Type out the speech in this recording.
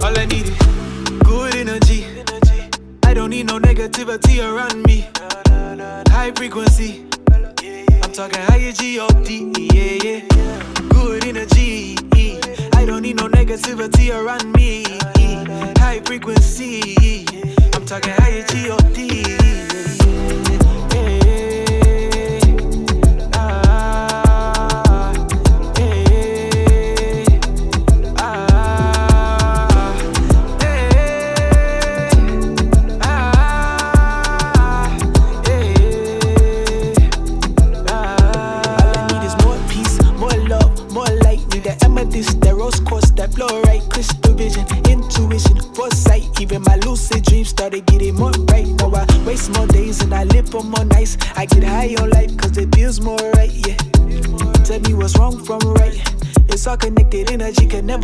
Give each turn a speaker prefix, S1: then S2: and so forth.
S1: All I need is good energy. I don't need no negativity around me. High frequency, I'm talking higher G-O-D, yeah, yeah. Good energy, I don't need no negativity around me. High frequency, I'm talking higher G-O-D.
S2: The rose quartz, that fluorite, crystal vision, intuition, foresight. Even my lucid dreams started getting more right. Now I waste more days and I live for more nights. I get high on life cause it feels more right, yeah. Tell me what's wrong from right. It's all connected, energy can never